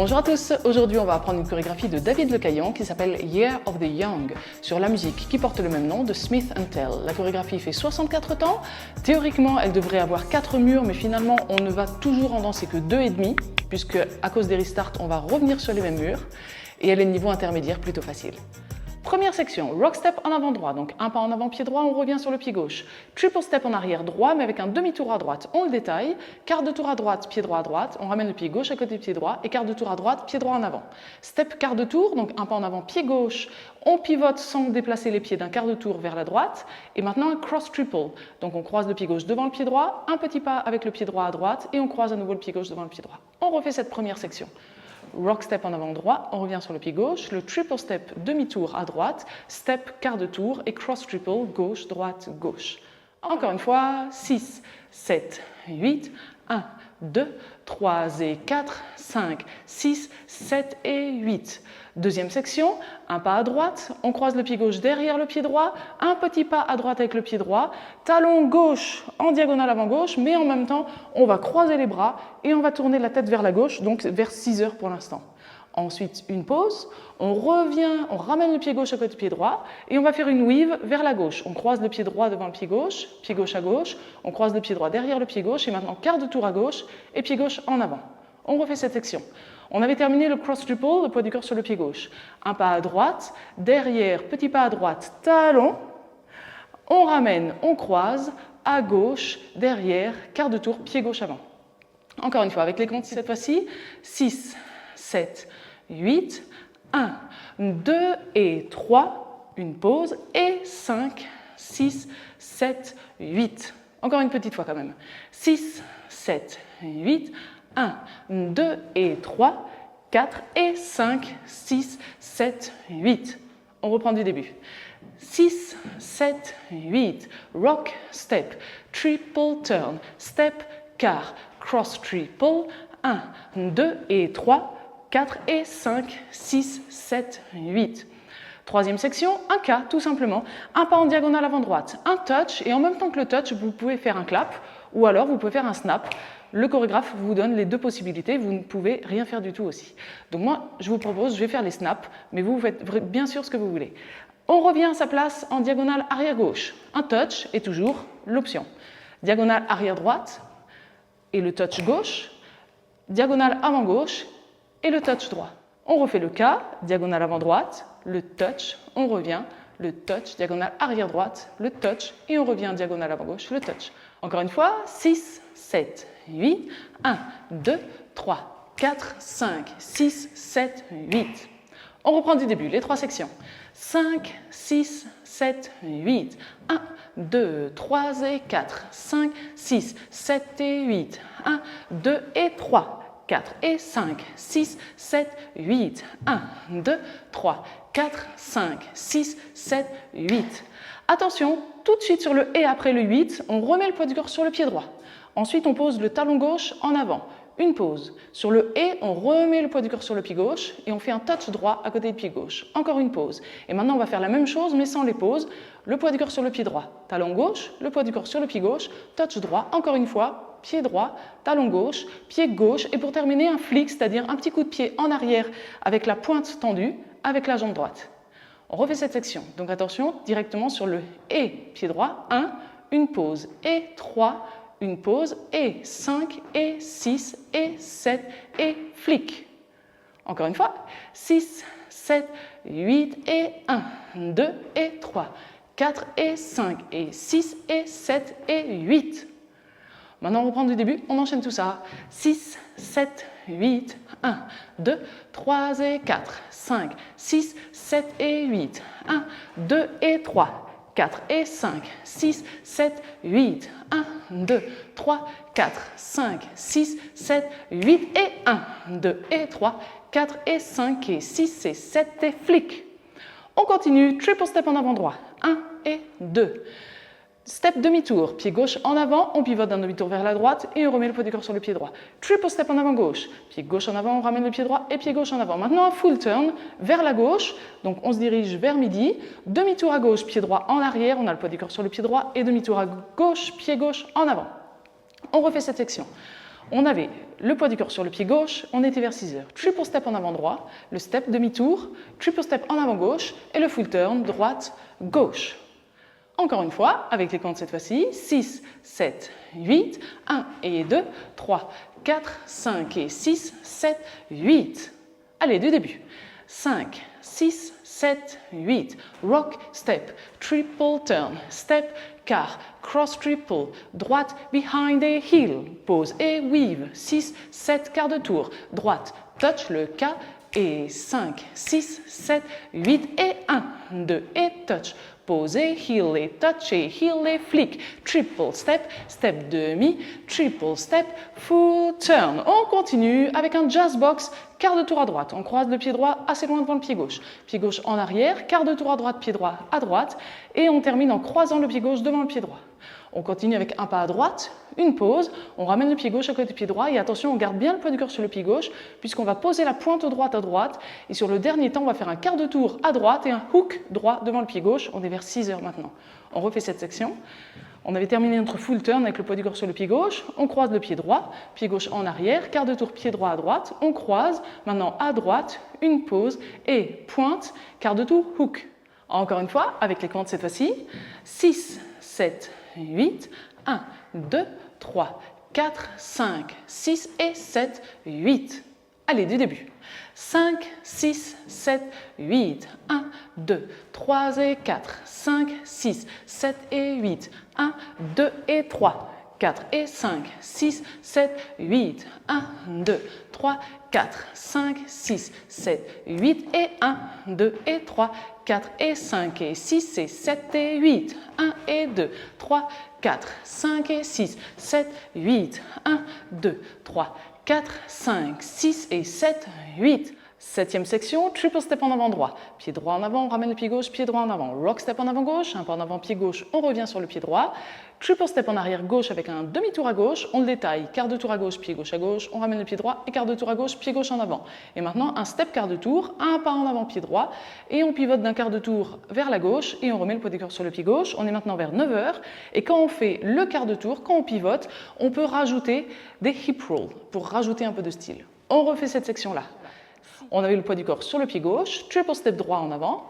Bonjour à tous, aujourd'hui on va apprendre une chorégraphie de David Lecaillan qui s'appelle Year of the Young, sur la musique qui porte le même nom de Smith & Tell. La chorégraphie fait 64 temps, théoriquement elle devrait avoir 4 murs, mais finalement on ne va toujours en danser que 2,5, puisque à cause des restarts on va revenir sur les mêmes murs, et elle est de niveau intermédiaire plutôt facile. Première section, rock step en avant droit, donc un pas en avant pied droit, on revient sur le pied gauche. Triple step en arrière droit, mais avec un demi-tour à droite, on le détaille. Quart de tour à droite, pied droit à droite, on ramène le pied gauche à côté du pied droit, et quart de tour à droite, pied droit en avant. Step quart de tour, donc un pas en avant pied gauche, on pivote sans déplacer les pieds d'un quart de tour vers la droite. Et maintenant un cross triple, donc on croise le pied gauche devant le pied droit, un petit pas avec le pied droit à droite, et on croise à nouveau le pied gauche devant le pied droit. On refait cette première section. Rock step en avant droit, on revient sur le pied gauche, le triple step demi-tour à droite, step quart de tour et cross triple gauche, droite, gauche. Encore une fois, 6, 7, 8, 1, 2, 3 et 4, 5, 6, 7 et 8. Deuxième section, un pas à droite, on croise le pied gauche derrière le pied droit, un petit pas à droite avec le pied droit, talon gauche en diagonale avant gauche, mais en même temps, on va croiser les bras et on va tourner la tête vers la gauche, donc vers 6 heures pour l'instant. Ensuite, une pause, on revient, on ramène le pied gauche à côté du pied droit et on va faire une weave vers la gauche. On croise le pied droit devant le pied gauche à gauche, on croise le pied droit derrière le pied gauche et maintenant quart de tour à gauche et pied gauche en avant. On refait cette section. On avait terminé le cross triple, le poids du corps sur le pied gauche. Un pas à droite, derrière, petit pas à droite, talon. On ramène, on croise, à gauche, derrière, quart de tour, pied gauche avant. Encore une fois, avec les comptes cette fois-ci, 6, 7, 8, 1, 2 et 3, une pause, et 5, 6, 7, 8. Encore une petite fois quand même. 6, 7, 8, 1, 2 et 3, 4 et 5, 6, 7, 8. On reprend du début. 6, 7, 8. Rock, step, triple turn, step, quart, cross triple, 1, 2 et 3, 4 et 5, 6, 7, 8. Troisième section, un cas tout simplement, un pas en diagonale avant droite, un touch, et en même temps que le touch, vous pouvez faire un clap, ou alors vous pouvez faire un snap. Le chorégraphe vous donne les deux possibilités, vous ne pouvez rien faire du tout aussi. Donc moi, je vous propose, je vais faire les snaps, mais vous faites bien sûr ce que vous voulez. On revient à sa place en diagonale arrière gauche. Un touch est toujours l'option. Diagonale arrière droite et le touch gauche. Diagonale avant gauche et le touch droit. On refait le cas, diagonale avant droite, le touch, on revient, le touch, diagonale arrière droite, le touch, et on revient diagonale avant gauche, le touch. Encore une fois, 6, 7, 8, 1, 2, 3, 4, 5, 6, 7, 8. On reprend du début, les trois sections. 5, 6, 7, 8, 1, 2, 3 et 4, 5, 6, 7 et 8, 1, 2 et 3, 4 et 5, 6, 7, 8, 1, 2, 3, 4, 5, 6, 7, 8. Attention, tout de suite sur le « et » après le 8, on remet le poids du corps sur le pied droit. Ensuite, on pose le talon gauche en avant. Une pause. Sur le « et », on remet le poids du corps sur le pied gauche et on fait un touch droit à côté du pied gauche. Encore une pause. Et maintenant, on va faire la même chose mais sans les pauses. Le poids du corps sur le pied droit. Talon gauche, le poids du corps sur le pied gauche, touch droit, encore une fois, pied droit, talon gauche, pied gauche et pour terminer, un flick, c'est-à-dire un petit coup de pied en arrière avec la pointe tendue, avec la jambe droite. On refait cette section. Donc attention, directement sur le « et », pied droit, 1, une pause, et 3, une pause, et 5, et 6, et 7, et flick. Encore une fois, 6, 7, 8, et 1, 2, et 3, 4, et 5, et 6, et 7, et 8. Maintenant, on reprend du début, on enchaîne tout ça. 6, 7, 8, 1, 2, 3 et 4, 5, 6, 7 et 8, 1, 2 et 3, 4 et 5, 6, 7, 8, 1, 2, 3, 4, 5, 6, 7, 8 et 1, 2 et 3, 4 et 5 et 6 et 7 et flick. On continue, triple step en avant droit, 1 et 2. Step demi-tour, pied gauche en avant, on pivote d'un demi-tour vers la droite et on remet le poids du corps sur le pied droit. Triple step en avant gauche, pied gauche en avant, on ramène le pied droit et pied gauche en avant. Maintenant un full turn vers la gauche, donc on se dirige vers midi. Demi-tour à gauche, pied droit en arrière, on a le poids du corps sur le pied droit et demi-tour à gauche, pied gauche en avant. On refait cette section. On avait le poids du corps sur le pied gauche, on était vers 6 heures. Triple step en avant droit, le step demi-tour, triple step en avant gauche et le full turn droite, gauche. Encore une fois, avec les comptes cette fois-ci, 6, 7, 8, 1 et 2, 3, 4, 5 et 6, 7, 8. Allez, du début. 5, 6, 7, 8. Rock, step, triple turn, step, quart, cross triple, droite, behind et heel, pause et weave. 6, 7, quart de tour, droite, touch le K et 5, 6, 7, 8 et 1, 2 et touch. Pause et heel et touch et heel et flick, triple step, step demi, triple step, full turn. On continue avec un jazz box, quart de tour à droite. On croise le pied droit assez loin devant le pied gauche. Pied gauche en arrière, quart de tour à droite, pied droit à droite. Et on termine en croisant le pied gauche devant le pied droit. On continue avec un pas à droite, une pause, on ramène le pied gauche à côté du pied droit et attention, on garde bien le poids du corps sur le pied gauche puisqu'on va poser la pointe droite à droite et sur le dernier temps, on va faire un quart de tour à droite et un hook droit devant le pied gauche. On est vers 6 heures maintenant. On refait cette section. On avait terminé notre full turn avec le poids du corps sur le pied gauche. On croise le pied droit, pied gauche en arrière, quart de tour pied droit à droite. On croise, maintenant à droite, une pause et pointe, quart de tour, hook. Encore une fois, avec les comptes cette fois-ci, 6, 7, 8, 1, 2, 3, 4, 5, 6 et 7, 8. Allez, du début. 5, 6, 7, 8, 1, 2, 3 et 4, 5, 6, 7 et 8, 1, 2 et 3, 4 et 5, 6, 7, 8, 1, 2, 3, 4, 5, 6, 7, 8 et 1, 2 et 3, 4 et 5 et 6 et 7 et 8, 1 et 2, 3, 4, 5 et 6, 7, 8, 1, 2, 3, 4, 5, 6 et 7, 8. Septième section, triple step en avant droit. Pied droit en avant, on ramène le pied gauche, pied droit en avant. Rock step en avant gauche, un pas en avant pied gauche, on revient sur le pied droit. Triple step en arrière gauche avec un demi-tour à gauche, on le détaille, quart de tour à gauche, on ramène le pied droit et quart de tour à gauche, pied gauche en avant. Et maintenant un step quart de tour, un pas en avant pied droit et on pivote d'un quart de tour vers la gauche et on remet le poids du corps sur le pied gauche. On est maintenant vers 9 heures et quand on fait le quart de tour, quand on pivote, on peut rajouter des hip rolls pour rajouter un peu de style. On refait cette section-là. On avait le poids du corps sur le pied gauche, triple step droit en avant,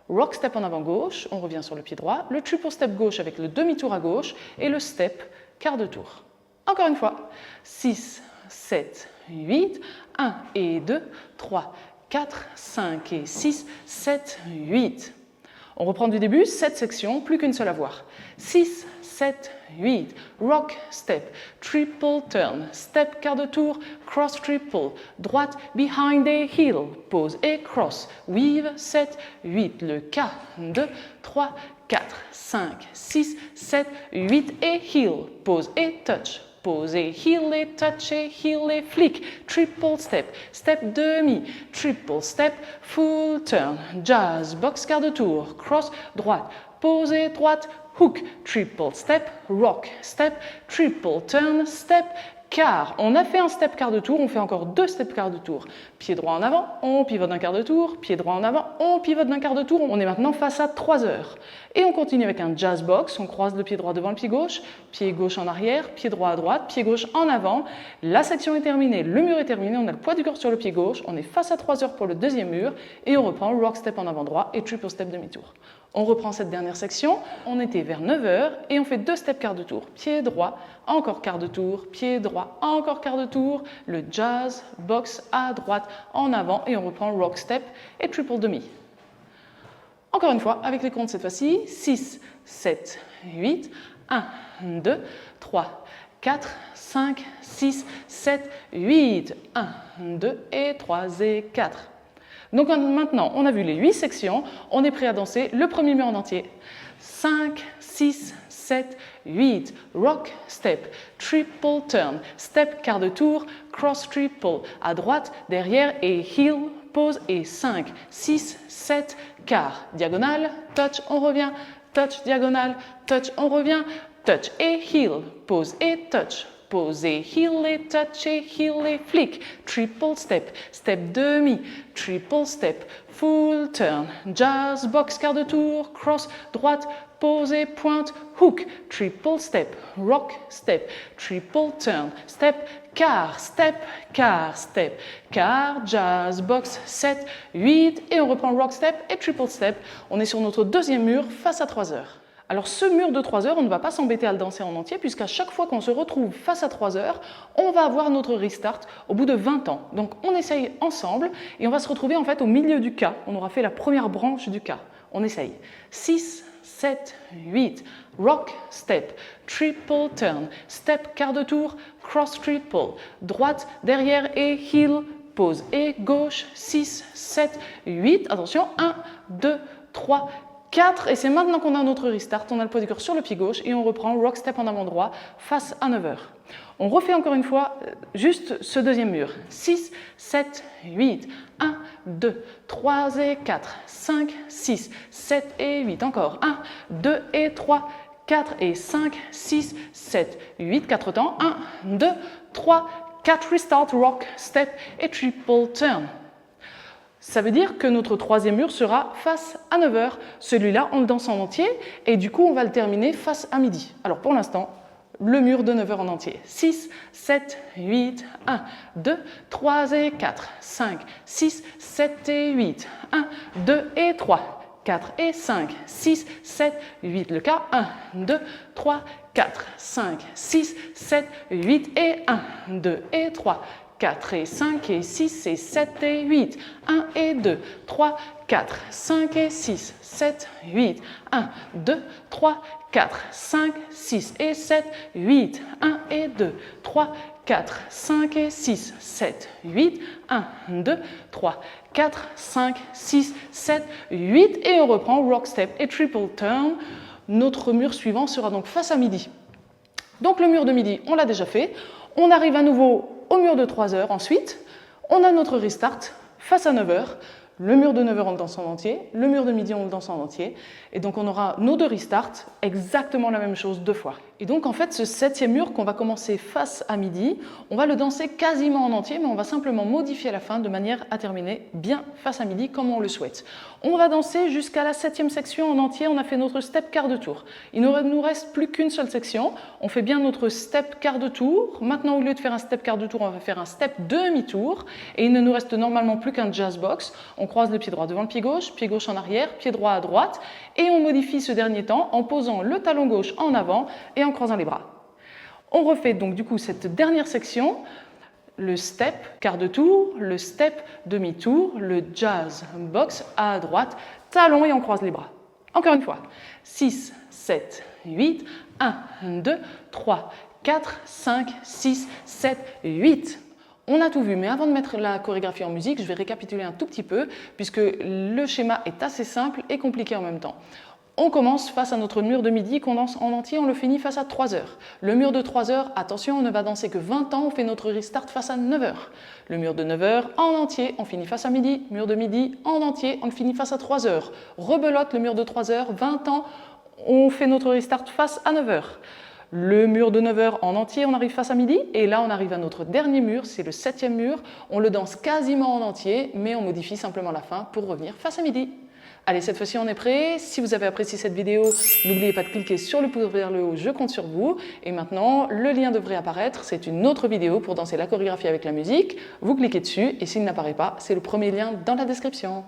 rock step en avant gauche, on revient sur le pied droit, le triple step gauche avec le demi-tour à gauche et le step quart de tour. Encore une fois, 6, 7, 8, 1 et 2, 3, 4, 5 et 6, 7, 8. On reprend du début, cette section, plus qu'une seule à voir. 6, 7, 8, rock, step, triple turn, step quart de tour, cross triple, droite, behind et heel, pause et cross, weave, 7, 8, le K, 2, 3, 4, 5, 6, 7, 8 et heel, pause et touch. Pause et heel et touch et heel et flick, triple step, step demi, triple step, full turn, jazz, box quart de tour, cross, droite, pause et droite, hook, triple step, rock, step, triple turn, step, quart. On a fait un step quart de tour, on fait encore 2 steps quart de tour. Pied droit en avant, on pivote d'un quart de tour, pied droit en avant, on pivote d'un quart de tour. On est maintenant face à 3 heures. Et on continue avec un jazz box, on croise le pied droit devant le pied gauche en arrière, pied droit à droite, pied gauche en avant. La section est terminée, le mur est terminé, on a le poids du corps sur le pied gauche, on est face à 3 heures pour le deuxième mur et on reprend rock step en avant droit et triple step demi-tour. On reprend cette dernière section, on était vers 9 heures et on fait 2 steps quart de tour, pied droit, encore quart de tour, pied droit, encore quart de tour, le jazz, box à droite, en avant et on reprend rock step et triple demi. Encore une fois, avec les comptes cette fois-ci, 6, 7, 8, 1, 2, 3, 4, 5, 6, 7, 8, 1, 2 et 3 et 4. Donc maintenant, on a vu les 8 sections, on est prêt à danser le premier mur en entier. 5, 6, 7, 8, rock, step, triple turn, step quart de tour, cross triple, à droite, derrière et heel, pause et 5, 6, 7, quart, diagonale, touch, on revient, touch, diagonale, touch, on revient, touch et heel, pause et touch, posé, heel et touché, heel et flick, triple step, step demi, triple step, full turn, jazz box, quart de tour, cross, droite, posé, pointe, hook, triple step, rock step, triple turn, step, quart, jazz box, 7, 8, et on reprend rock step et triple step. On est sur notre deuxième mur face à 3 heures. Alors ce mur de 3 heures, on ne va pas s'embêter à le danser en entier puisqu'à chaque fois qu'on se retrouve face à 3 heures, on va avoir notre restart au bout de 20 ans. Donc on essaye ensemble et on va se retrouver en fait au milieu du K. On aura fait la première branche du K. On essaye. 6, 7, 8, rock, step, triple turn, step, quart de tour, cross triple, droite, derrière et heel, pause et gauche, 6, 7, 8, attention, 1, 2, 3, 4, et c'est maintenant qu'on a notre restart, on a le poids du corps sur le pied gauche et on reprend rock step en avant droit face à 9 heures. On refait encore une fois juste ce deuxième mur. 6, 7, 8, 1, 2, 3 et 4, 5, 6, 7 et 8, encore 1, 2 et 3, 4 et 5, 6, 7, 8, 4 temps, 1, 2, 3, 4, restart, rock, step et triple turn. Ça veut dire que notre troisième mur sera face à 9 heures. Celui-là, on le danse en entier et du coup, on va le terminer face à midi. Alors pour l'instant, le mur de 9 heures en entier. 6, 7, 8, 1, 2, 3 et 4, 5, 6, 7 et 8, 1, 2 et 3, 4 et 5, 6, 7, 8, le K, 1, 2, 3, 4, 5, 6, 7, 8 et 1, 2 et 3, 4 et 5 et 6 et 7 et 8, 1 et 2, 3, 4, 5 et 6, 7, 8, 1, 2, 3, 4, 5, 6 et 7, 8, 1 et 2, 3, 4, 5 et 6, 7, 8, 1, 2, 3, 4, 5, 6, 7, 8 et on reprend rock step et triple turn. Notre mur suivant sera donc face à midi. Donc le mur de midi, on l'a déjà fait. On arrive à nouveau au mur de 3 heures ensuite. On a notre restart face à 9 heures. Le mur de 9 heures, on le danse en entier. Le mur de midi, on le danse en entier. Et donc, on aura nos deux restarts, exactement la même chose 2 fois. Et donc, en fait, ce 7e mur qu'on va commencer face à midi, on va le danser quasiment en entier, mais on va simplement modifier à la fin de manière à terminer bien face à midi, comme on le souhaite. On va danser jusqu'à la 7e section en entier. On a fait notre step quart de tour. Il ne nous reste plus qu'une seule section. On fait bien notre step quart de tour. Maintenant, au lieu de faire un step quart de tour, on va faire un step demi-tour. Et il ne nous reste normalement plus qu'un jazz box. On croise le pied droit devant le pied gauche en arrière, pied droit à droite. Et on modifie ce dernier temps en posant le talon gauche en avant et en croisant les bras. On refait donc du coup cette dernière section. Le step quart de tour, le step demi-tour, le jazz box à droite, talon et on croise les bras. Encore une fois, 6, 7, 8, 1, 2, 3, 4, 5, 6, 7, 8. On a tout vu, mais avant de mettre la chorégraphie en musique, je vais récapituler un tout petit peu, puisque le schéma est assez simple et compliqué en même temps. On commence face à notre mur de midi qu'on danse en entier, on le finit face à 3 heures. Le mur de 3 heures, attention, on ne va danser que 20 ans, on fait notre restart face à 9 heures. Le mur de 9 heures en entier, on finit face à midi. Mur de midi en entier, on le finit face à 3 heures. Rebelote le mur de 3 heures, 20 ans, on fait notre restart face à 9 heures. Le mur de 9 heures en entier, on arrive face à midi. Et là, on arrive à notre dernier mur, c'est le 7e mur. On le danse quasiment en entier, mais on modifie simplement la fin pour revenir face à midi. Allez, cette fois-ci, on est prêt. Si vous avez apprécié cette vidéo, n'oubliez pas de cliquer sur le pouce vers le haut, je compte sur vous. Et maintenant, le lien devrait apparaître. C'est une autre vidéo pour danser la chorégraphie avec la musique. Vous cliquez dessus et s'il n'apparaît pas, c'est le premier lien dans la description.